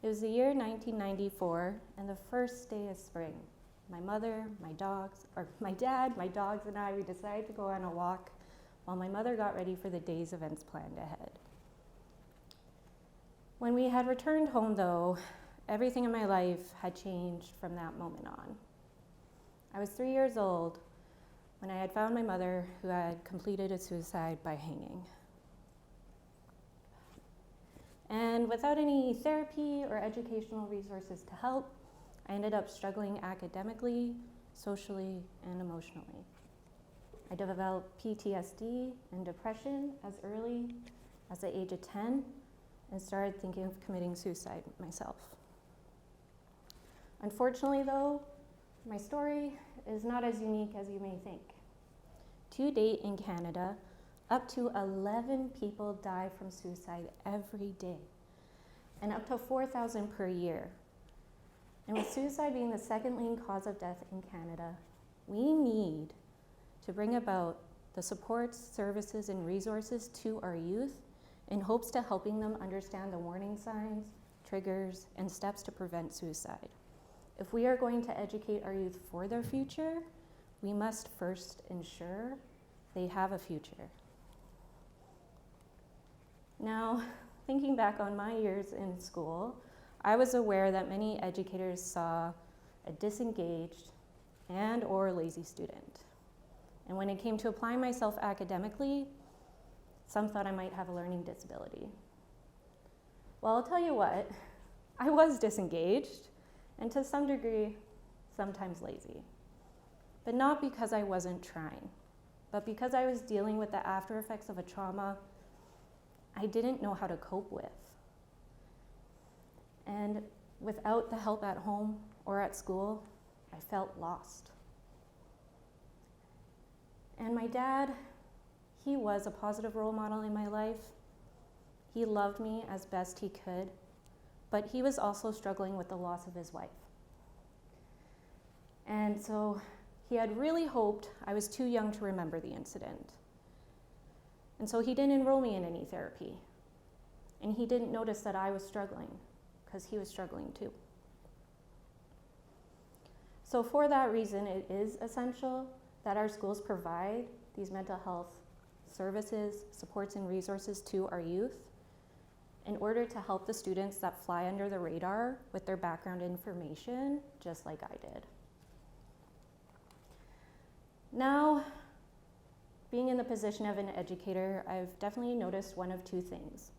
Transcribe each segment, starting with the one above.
It was the year 1994 and the first day of spring. My mother, my dad, my dogs and I, we decided to go on a walk while my mother got ready for the day's events planned ahead. When we had returned home though, everything in my life had changed from that moment on. I was 3 years old when I had found my mother who had completed a suicide by hanging. And without any therapy or educational resources to help, I ended up struggling academically, socially, and emotionally. I developed PTSD and depression as early as the age of 10 and started thinking of committing suicide myself. Unfortunately though, my story is not as unique as you may think. To date in Canada, up to 11 people die from suicide every day, and up to 4,000 per year. And with suicide being the second leading cause of death in Canada, we need to bring about the supports, services, and resources to our youth in hopes to helping them understand the warning signs, triggers, and steps to prevent suicide. If we are going to educate our youth for their future, we must first ensure they have a future. Now, thinking back on my years in school, I was aware that many educators saw a disengaged and/or lazy student. And when it came to applying myself academically, some thought I might have a learning disability. Well, I'll tell you what, I was disengaged, and to some degree, sometimes lazy. But not because I wasn't trying, but because I was dealing with the after effects of a trauma I didn't know how to cope with. And without the help at home or at school, I felt lost. And my dad, he was a positive role model in my life. He loved me as best he could, but he was also struggling with the loss of his wife. And so he had really hoped I was too young to remember the incident. And so he didn't enroll me in any therapy. And he didn't notice that I was struggling, because he was struggling too. So for that reason, it is essential that our schools provide these mental health services, supports, and resources to our youth in order to help the students that fly under the radar with their background information, just like I did. Now, being in the position of an educator, I've definitely noticed one of two things.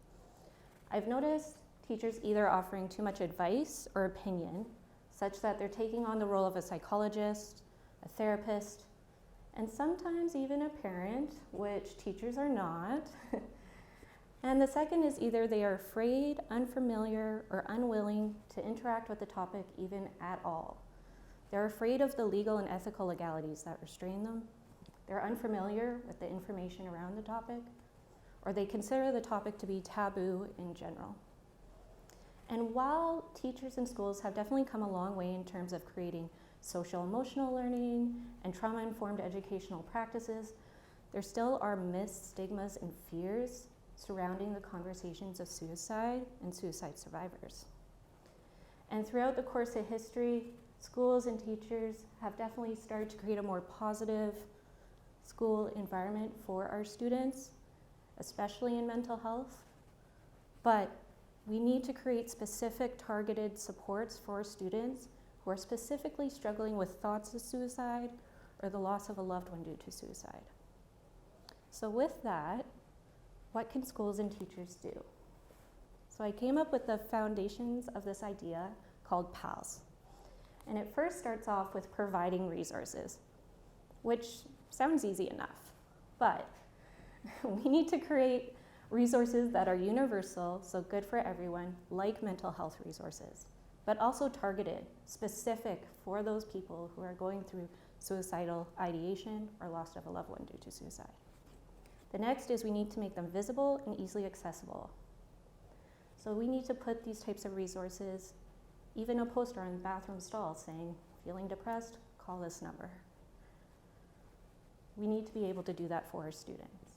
I've noticed teachers either offering too much advice or opinion, such that they're taking on the role of a psychologist, a therapist, and sometimes even a parent, which teachers are not. And the second is either they are afraid, unfamiliar, or unwilling to interact with the topic even at all. They're afraid of the legal and ethical legalities that restrain them. They're unfamiliar with the information around the topic, or they consider the topic to be taboo in general. And while teachers and schools have definitely come a long way in terms of creating social emotional learning and trauma-informed educational practices, there still are myths, stigmas, and fears surrounding the conversations of suicide and suicide survivors. And throughout the course of history, schools and teachers have definitely started to create a more positive school environment for our students, especially in mental health. But we need to create specific targeted supports for students who are specifically struggling with thoughts of suicide or the loss of a loved one due to suicide. So with that, what can schools and teachers do? So I came up with the foundations of this idea called PALS. And it first starts off with providing resources, which sounds easy enough, but we need to create resources that are universal, so good for everyone, like mental health resources, but also targeted, specific for those people who are going through suicidal ideation or loss of a loved one due to suicide. The next is we need to make them visible and easily accessible. So we need to put these types of resources, even a poster on the bathroom stall saying, feeling depressed, call this number. We need to be able to do that for our students.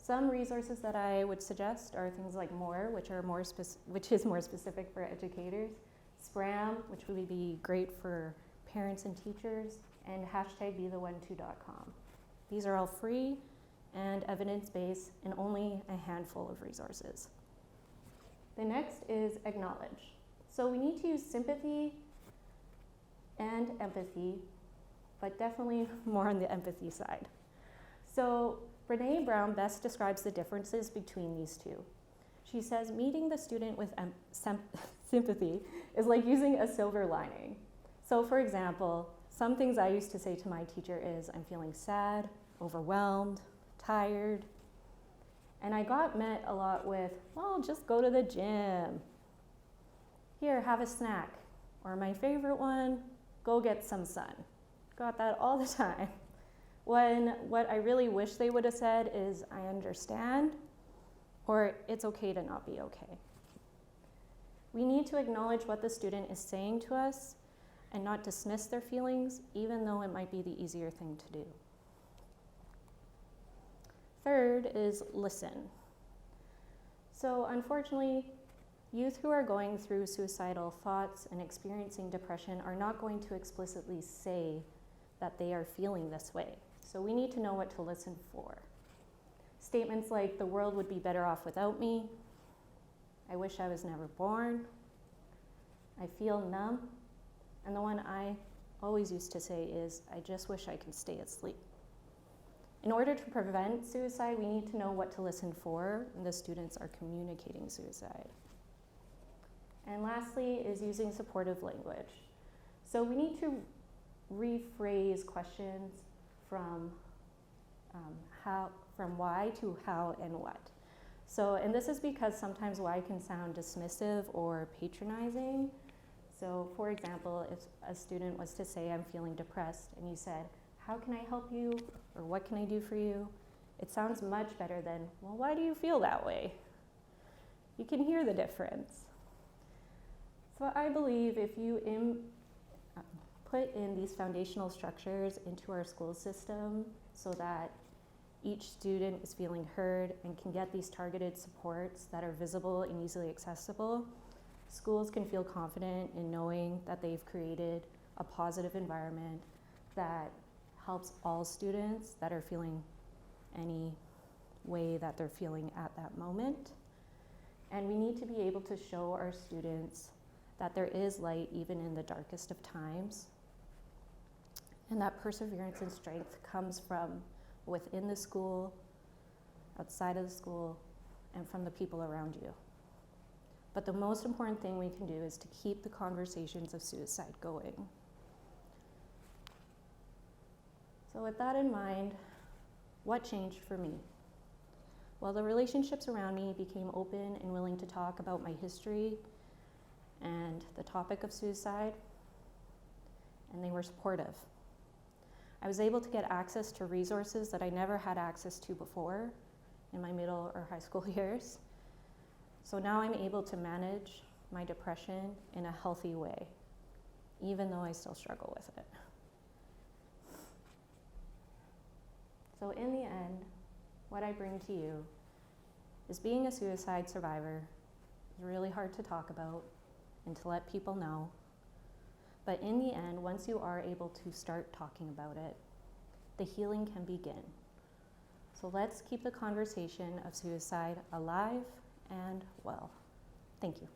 Some resources that I would suggest are things like MORE, which is more specific for educators, SPRAM, which would be great for parents and teachers, and #BeTheOneTo.com. These are all free and evidence-based and only a handful of resources. The next is acknowledge. So we need to use sympathy and empathy, but definitely more on the empathy side. So Brené Brown best describes the differences between these two. She says meeting the student with sympathy is like using a silver lining. So for example, some things I used to say to my teacher is, I'm feeling sad, overwhelmed, tired. And I got met a lot with, well, just go to the gym. Here, have a snack. Or my favorite one, go get some sun. Got that all the time. When what I really wish they would have said is, I understand, or it's okay to not be okay. We need to acknowledge what the student is saying to us and not dismiss their feelings, even though it might be the easier thing to do. Third is listen. So unfortunately, youth who are going through suicidal thoughts and experiencing depression are not going to explicitly say that they are feeling this way. So we need to know what to listen for. Statements like, the world would be better off without me, I wish I was never born, I feel numb, and the one I always used to say is, I just wish I could stay asleep. In order to prevent suicide, we need to know what to listen for when the students are communicating suicide. And lastly is using supportive language. So we need to rephrase questions from why to how and what. So, and this is because sometimes why can sound dismissive or patronizing. So for example, if a student was to say, I'm feeling depressed, and you said, how can I help you? Or what can I do for you? It sounds much better than, well, why do you feel that way? You can hear the difference. So I believe if you put in these foundational structures into our school system so that each student is feeling heard and can get these targeted supports that are visible and easily accessible, schools can feel confident in knowing that they've created a positive environment that helps all students that are feeling any way that they're feeling at that moment. And we need to be able to show our students that there is light even in the darkest of times, and that perseverance and strength comes from within the school, outside of the school, and from the people around you. But the most important thing we can do is to keep the conversations of suicide going. So with that in mind, what changed for me? Well, the relationships around me became open and willing to talk about my history and the topic of suicide, and they were supportive. I was able to get access to resources that I never had access to before in my middle or high school years. So now I'm able to manage my depression in a healthy way, even though I still struggle with it. So in the end, what I bring to you is being a suicide survivor is really hard to talk about and to let people know. But in the end, once you are able to start talking about it, the healing can begin. So let's keep the conversation of suicide alive and well. Thank you.